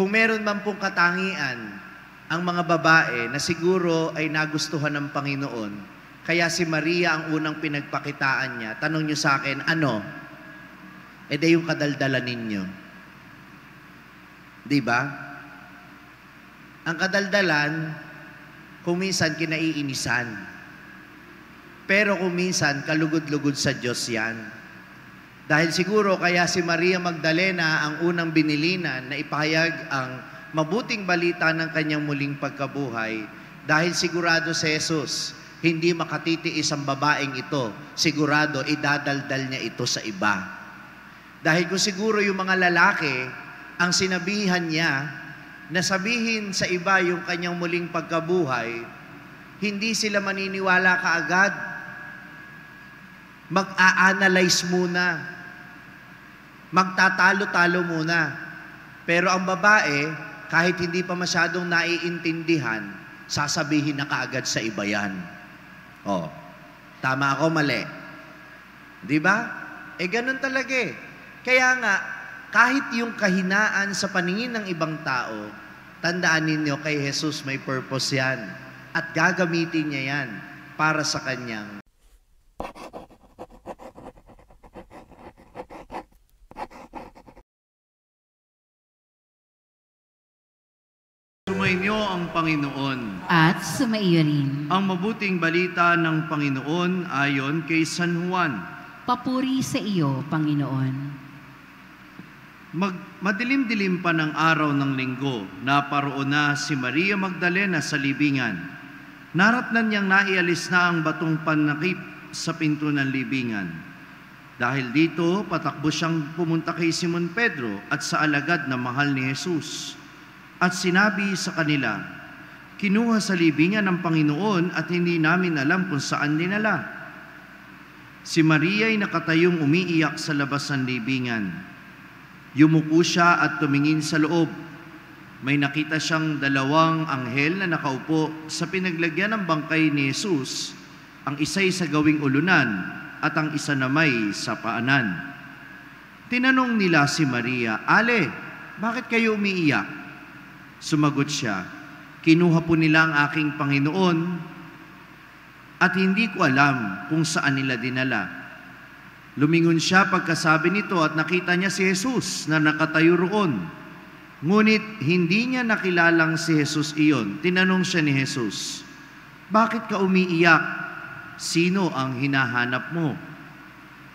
Kung meron man pong katangian ang mga babae na siguro ay nagustuhan ng Panginoon, kaya si Maria ang unang pinagpakitaan niya, tanong niyo sa akin, ano? E de yung kadaldalan ninyo. Di ba? Ang kadaldalan, kung minsan kinaiinisan. Pero kung minsan, kalugod-lugod sa Diyos yan. Dahil siguro kaya si Maria Magdalena ang unang binilinan na ipahayag ang mabuting balita ng kanyang muling pagkabuhay. Dahil sigurado si Jesus, hindi makatitiis ang babaeng ito. Sigurado, idadaldal niya ito sa iba. Dahil kung siguro yung mga lalaki, ang sinabihan niya na sabihin sa iba yung kanyang muling pagkabuhay, hindi sila maniniwala kaagad. Mag-a-analyze muna. Magtatalo-talo muna. Pero ang babae, kahit hindi pa masyadong naiintindihan, sasabihin na kaagad sa iba yan. Oh, tama ako, mali. Di ba? Ganun talaga eh. Kaya nga, kahit yung kahinaan sa paningin ng ibang tao, tandaan ninyo kay Jesus may purpose yan. At gagamitin niya yan para sa kanyang Sumainyo ang Panginoon. At sumaiyo rin. Ang mabuting balita ng Panginoon ayon kay San Juan. Papuri sa iyo, Panginoon. Madilim-dilim pa ng araw ng linggo, naparoon na si Maria Magdalena sa libingan. Naratnan niyang naialis na ang batong panakip sa pinto ng libingan. Dahil dito, patakbo siyang pumunta kay Simon Pedro at sa alagad na mahal ni Jesus. At sinabi sa kanila, kinuha sa libingan ng Panginoon at hindi namin alam kung saan dinala. Si Maria ay nakatayong umiiyak sa labas ng libingan. Yumuko siya at tumingin sa loob. May nakita siyang dalawang anghel na nakaupo sa pinaglagyan ng bangkay ni Jesus, ang isa'y sa gawing ulunan at ang isa namay sa paanan. Tinanong nila si Maria, Ale, bakit kayo umiiyak? Sumagot siya, kinuha po nila ang aking Panginoon at hindi ko alam kung saan nila dinala. Lumingon siya pagkasabi nito at nakita niya si Jesus na nakatayo roon. Ngunit hindi niya nakilalang si Jesus iyon. Tinanong siya ni Jesus, bakit ka umiiyak? Sino ang hinahanap mo?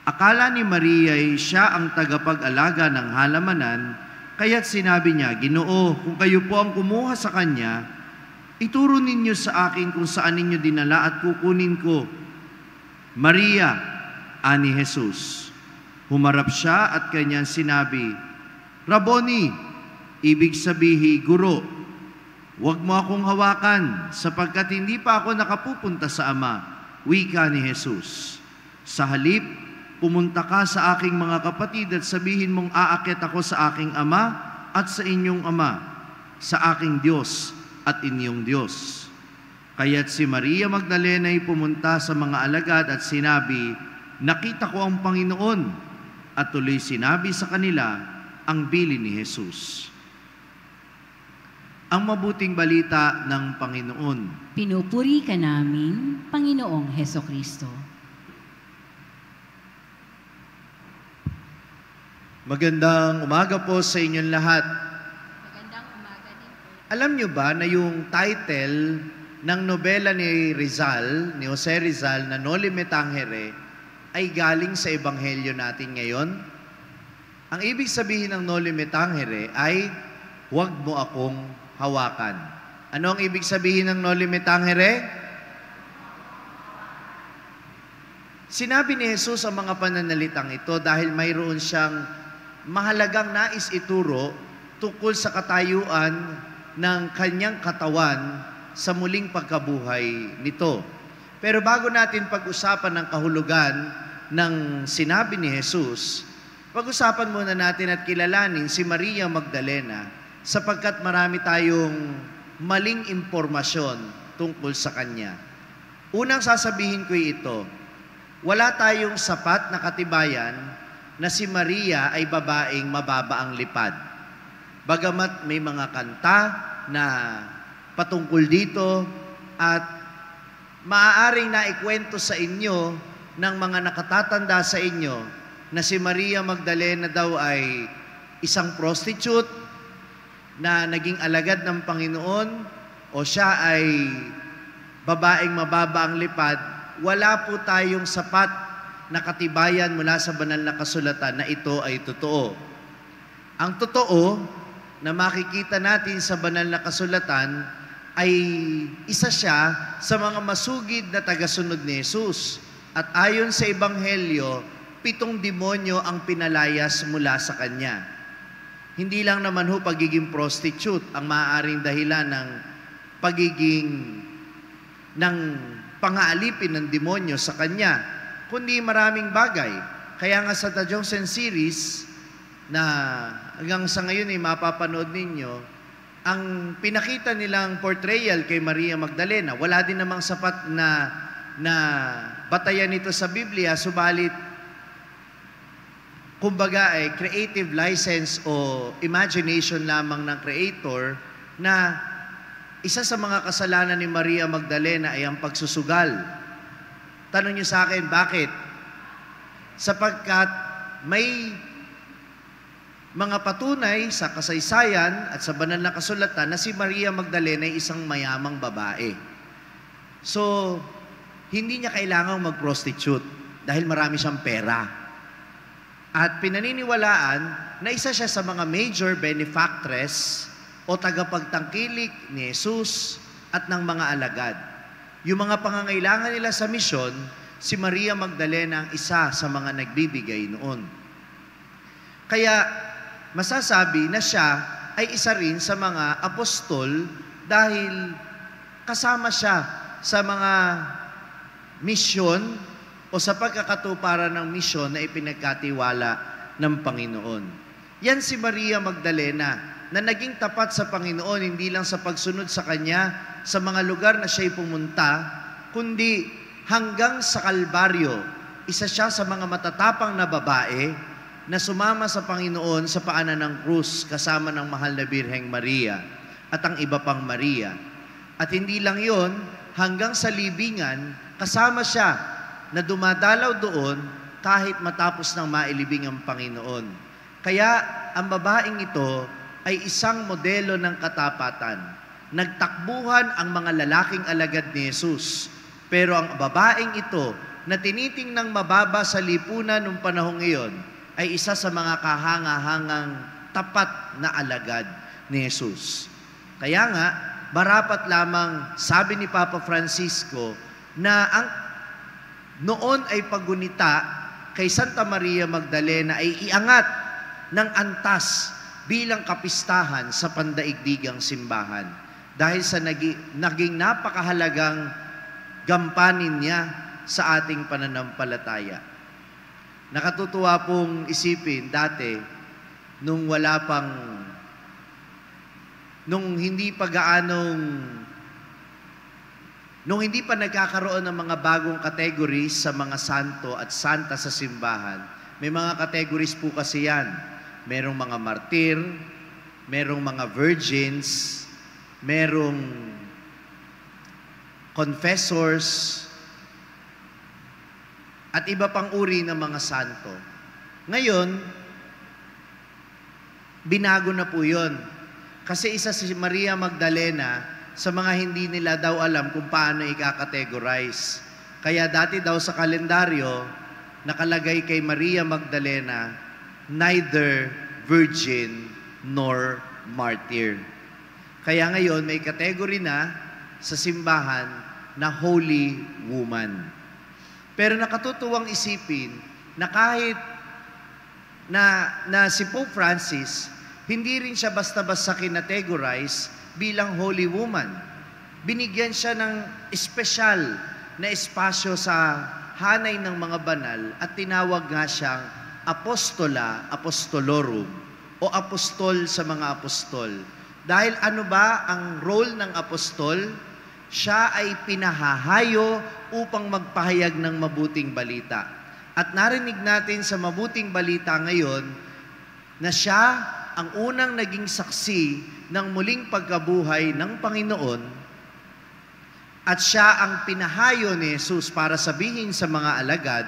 Akala ni Maria ay siya ang tagapag-alaga ng halamanan, kaya't sinabi niya, Ginoo, kung kayo po ang kumuha sa kanya, ituro ninyo sa akin kung saan ninyo dinala at kukunin ko. Maria, ani Jesus. Humarap siya at kanyang sinabi, Rabboni, ibig sabihin, Guro, huwag mo akong hawakan sapagkat hindi pa ako nakapupunta sa Ama, wika ni Jesus. Sa halip, pumunta ka sa aking mga kapatid at sabihin mong aakyat ako sa aking Ama at sa inyong Ama, sa aking Diyos at inyong Diyos. Kaya't si Maria Magdalena ay pumunta sa mga alagad at sinabi, nakita ko ang Panginoon, at tuloy sinabi sa kanila ang bilin ni Jesus. Ang mabuting balita ng Panginoon. Pinupuri ka namin, Panginoong Hesukristo. Magandang umaga po sa inyong lahat. Magandang umaga din po. Alam niyo ba na yung title ng nobela ni Rizal, ni Jose Rizal, na Noli Me Tangere, ay galing sa ebanghelyo natin ngayon? Ang ibig sabihin ng Noli Me Tangere ay, huwag mo akong hawakan. Ano ang ibig sabihin ng Noli Me Tangere? Sinabi ni Jesus ang mga pananalitang ito dahil mayroon siyang mahalagang nais ituro tungkol sa katayuan ng kanyang katawan sa muling pagkabuhay nito. Pero bago natin pag-usapan ng kahulugan ng sinabi ni Jesus, pag-usapan muna natin at kilalanin si Maria Magdalena sapagkat marami tayong maling impormasyon tungkol sa kanya. Unang sasabihin ko ito, wala tayong sapat na katibayan na si Maria ay babaeng mababa ang lipad. Bagamat may mga kanta na patungkol dito at maaaring naikwento sa inyo ng mga nakatatanda sa inyo na si Maria Magdalena daw ay isang prostitute na naging alagad ng Panginoon o siya ay babaeng mababa ang lipad, wala po tayong sapat na katibayan mula sa banal na kasulatan na ito ay totoo. Ang totoo na makikita natin sa banal na kasulatan ay isa siya sa mga masugid na tagasunod ni Jesus. At ayon sa Ebanghelyo, 7 demonyo ang pinalayas mula sa kanya. Hindi lang naman ho pagiging prostitute ang maaaring dahilan ng ng pangaalipin ng demonyo sa kanya, kundi maraming bagay. Kaya nga sa The Chosen series na hanggang sa ngayon ay mapapanood ninyo, ang pinakita nilang portrayal kay Maria Magdalena, wala din namang sapat na batayan nito sa Biblia, subalit kumbaga ay creative license o imagination lamang ng creator na isa sa mga kasalanan ni Maria Magdalena ay ang pagsusugal. Tanong niyo sa akin, bakit? Sapagkat may mga patunay sa kasaysayan at sa banal na kasulatan na si Maria Magdalena ay isang mayamang babae. So, hindi niya kailangang mag-prostitute dahil marami siyang pera. At pinaniniwalaan na isa siya sa mga major benefactress o tagapagtangkilik ni Jesus at ng mga alagad. Yung mga pangangailangan nila sa misyon, si Maria Magdalena ang isa sa mga nagbibigay noon. Kaya, masasabi na siya ay isa rin sa mga apostol dahil kasama siya sa mga misyon o sa pagkakatuparan ng misyon na ipinagkatiwala ng Panginoon. Yan si Maria Magdalena na naging tapat sa Panginoon hindi lang sa pagsunod sa Kanya sa mga lugar na siya'y pumunta, kundi hanggang sa Kalbaryo. Isa siya sa mga matatapang na babae na sumama sa Panginoon sa paanan ng krus kasama ng mahal na Birheng Maria at ang iba pang Maria. At hindi lang yon, hanggang sa libingan, kasama siya na dumadalaw doon kahit matapos ng mailibing ang Panginoon. Kaya ang babaeng ito ay isang modelo ng katapatan. Nagtakbuhan ang mga lalaking alagad ni Jesus. Pero ang babaeng ito na tinitingnang mababa sa lipunan noong panahong iyon, ay isa sa mga kahanga-hangang tapat na alagad ni Jesus. Kaya nga, marapat lamang sabi ni Papa Francisco na ang noon ay paggunita kay Santa Maria Magdalena ay iangat ng antas bilang kapistahan sa pandaigdigang simbahan dahil sa naging napakahalagang gampanin niya sa ating pananampalataya. Nakatutuwa pong isipin dati, nung hindi pa nagkakaroon ng mga bagong categories sa mga santo at santa sa simbahan, may mga categories po kasi yan. Merong mga martir, merong mga virgins, merong confessors, at iba pang uri ng mga santo. Ngayon, binago na po yun. Kasi isa si Maria Magdalena sa mga hindi nila daw alam kung paano i-categorize. Kaya dati daw sa kalendaryo, nakalagay kay Maria Magdalena, neither virgin nor martyr. Kaya ngayon, may category na sa simbahan na holy woman. Pero nakatutuwang isipin na kahit na si Pope Francis, hindi rin siya basta-basta kinategorize bilang holy woman. Binigyan siya ng espesyal na espasyo sa hanay ng mga banal at tinawag nga siyang apostola apostolorum o apostol sa mga apostol. Dahil ano ba ang role ng apostol? Siya ay pinahahayo upang magpahayag ng mabuting balita. At narinig natin sa mabuting balita ngayon na siya ang unang naging saksi ng muling pagkabuhay ng Panginoon at siya ang pinahayo ni Jesus para sabihin sa mga alagad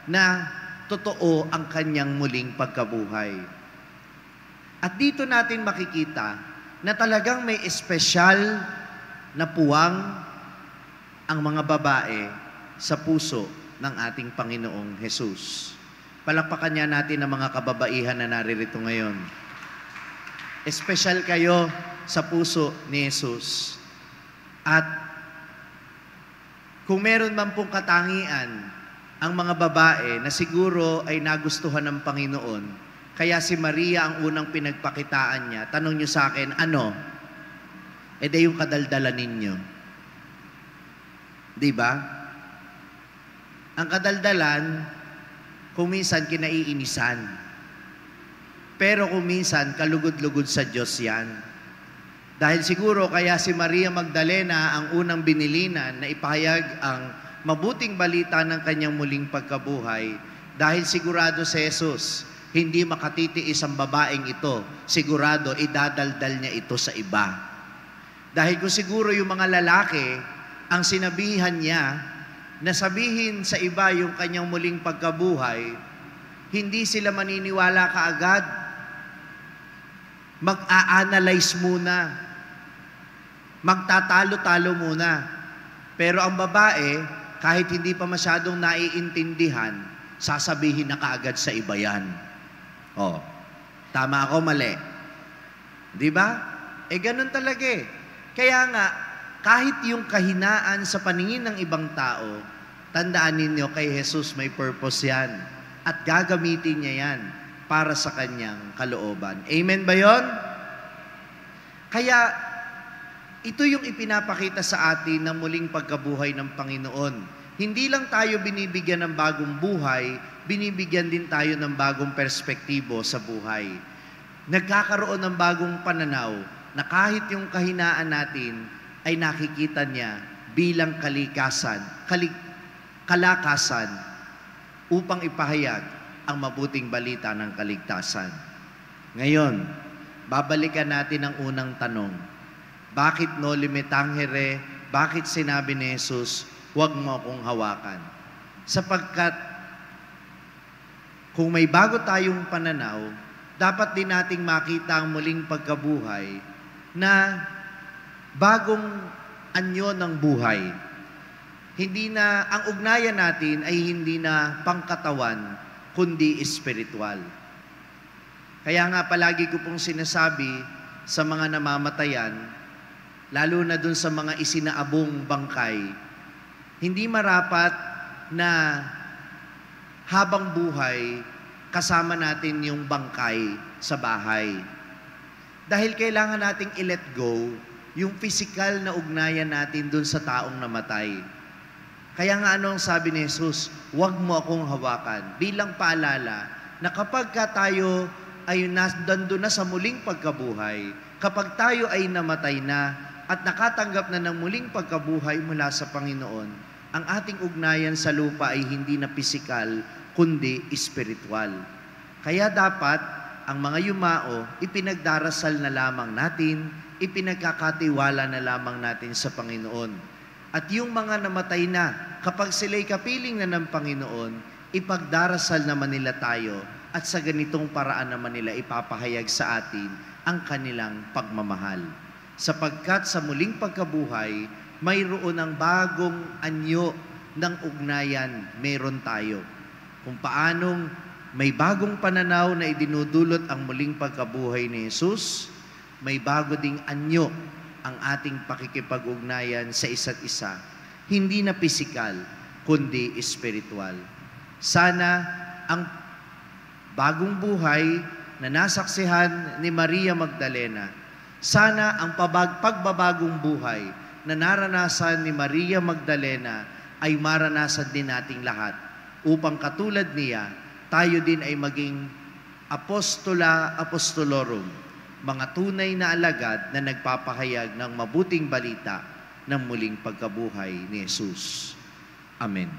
na totoo ang kanyang muling pagkabuhay. At dito natin makikita na talagang may espesyal na puwang ang mga babae sa puso ng ating Panginoong Jesus. Palakpakan niya natin ang mga kababaihan na naririto ngayon. Espesyal kayo sa puso ni Jesus. At kung meron man pong katangian ang mga babae na siguro ay nagustuhan ng Panginoon, kaya si Maria ang unang pinagpakitaan niya, tanong niyo sa akin, ano? E de yung kadaldalan ninyo. Di ba? Ang kadaldalan, kung minsan kinaiinisan. Pero kung minsan, kalugod-lugod sa Diyos yan. Dahil siguro kaya si Maria Magdalena ang unang binilinan na ipahayag ang mabuting balita ng kanyang muling pagkabuhay. Dahil sigurado si Jesus, hindi makatitiis ang babaeng ito. Sigurado, idadaldal niya ito sa iba. Dahil kung siguro yung mga lalaki, ang sinabihan niya, na sabihin sa iba yung kanyang muling pagkabuhay, hindi sila maniniwala kaagad. Mag-a-analyze muna. Magtatalo-talo muna. Pero ang babae, kahit hindi pa masyadong naiintindihan, sasabihin na kaagad sa iba yan. Oh, tama ako, mali. Di ba? Ganun talaga eh. Kaya nga, kahit yung kahinaan sa paningin ng ibang tao, tandaan ninyo kay Jesus may purpose yan. At gagamitin niya yan para sa kanyang kalooban. Amen ba yon? Kaya, ito yung ipinapakita sa atin ng muling pagkabuhay ng Panginoon. Hindi lang tayo binibigyan ng bagong buhay, binibigyan din tayo ng bagong perspektibo sa buhay. Nagkakaroon ng bagong pananaw na kahit yung kahinaan natin ay nakikita niya bilang kalakasan upang ipahayag ang mabuting balita ng kaligtasan. Ngayon, babalikan natin ang unang tanong. Bakit noli me tangere? Bakit sinabi ni Jesus, huwag mo akong hawakan? Sapagkat kung may bago tayong pananaw, dapat din nating makita ang muling pagkabuhay na bagong anyo ng buhay. Hindi na, ang ugnayan natin ay hindi na pangkatawan, kundi espiritual. Kaya nga palagi ko pong sinasabi sa mga namamatayan, lalo na dun sa mga isinaabong bangkay, hindi marapat na habang buhay, kasama natin yung bangkay sa bahay. Dahil kailangan nating i-let go yung physical na ugnayan natin dun sa taong namatay. Kaya nga ano ang sabi ni Jesus, huwag mo akong hawakan. Bilang paalala na kapag tayo ay nandun na sa muling pagkabuhay, kapag tayo ay namatay na at nakatanggap na ng muling pagkabuhay mula sa Panginoon, ang ating ugnayan sa lupa ay hindi na physical, kundi espiritual. Kaya dapat ang mga yumao, ipinagdarasal na lamang natin, ipinagkakatiwala na lamang natin sa Panginoon. At yung mga namatay na, kapag sila'y kapiling na ng Panginoon, ipagdarasal naman nila tayo at sa ganitong paraan naman nila ipapahayag sa atin ang kanilang pagmamahal. Sapagkat sa muling pagkabuhay, mayroon ang bagong anyo ng ugnayan meron tayo. Kung paanong may bagong pananaw na idinudulot ang muling pagkabuhay ni Jesus, may bago ding anyo ang ating pakikipag-ugnayan sa isa't isa. Hindi na pisikal, kundi espiritual. Sana ang bagong buhay na nasaksihan ni Maria Magdalena, sana ang pagbabagong buhay na naranasan ni Maria Magdalena ay maranasan din nating lahat upang katulad niya, tayo din ay maging apostolorum, mga tunay na alagad na nagpapahayag ng mabuting balita ng muling pagkabuhay ni Jesus. Amen.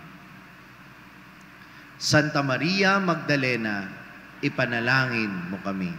Santa Maria Magdalena, ipanalangin mo kami.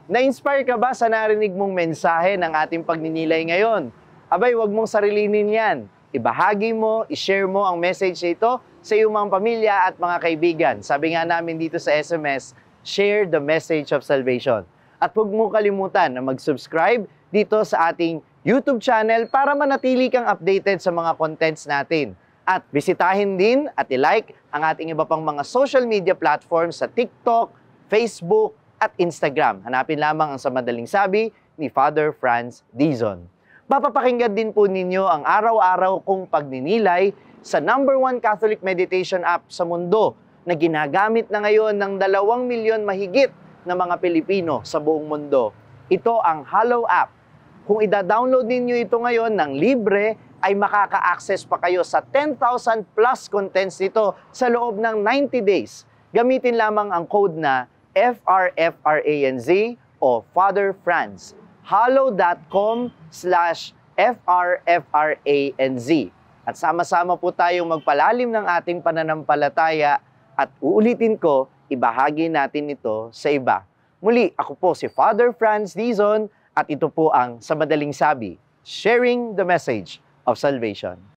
Na-inspire ka ba sa narinig mong mensahe ng ating pagninilay ngayon? Abay, huwag mong sarilinin yan. Ibahagi mo, ishare mo ang message nito sa iyong mga pamilya at mga kaibigan. Sabi nga namin dito sa SMS, share the message of salvation. At huwag mong kalimutan na mag-subscribe dito sa ating YouTube channel para manatili kang updated sa mga contents natin. At bisitahin din at i-like ang ating iba pang mga social media platforms sa TikTok, Facebook, at Instagram. Hanapin lamang ang Sa Madaling Sabi ni Father Franz Dizon. Mapapakinggan din po ninyo ang araw-araw kong pagninilay sa #1 Catholic meditation app sa mundo na ginagamit na ngayon ng 2 milyon mahigit na mga Pilipino sa buong mundo. Ito ang Hallow app. Kung ida-download ninyo ito ngayon ng libre, ay makaka-access pa kayo sa 10,000 plus contents nito sa loob ng 90 days. Gamitin lamang ang code na FRFRANZ o Father Franz. hallow.com/FRFRANZ. At sama-sama po tayong magpalalim ng ating pananampalataya at uulitin ko, ibahagi natin ito sa iba. Muli, ako po si Father Franz Dizon at ito po ang Sa Madaling Sabi, sharing the message of salvation.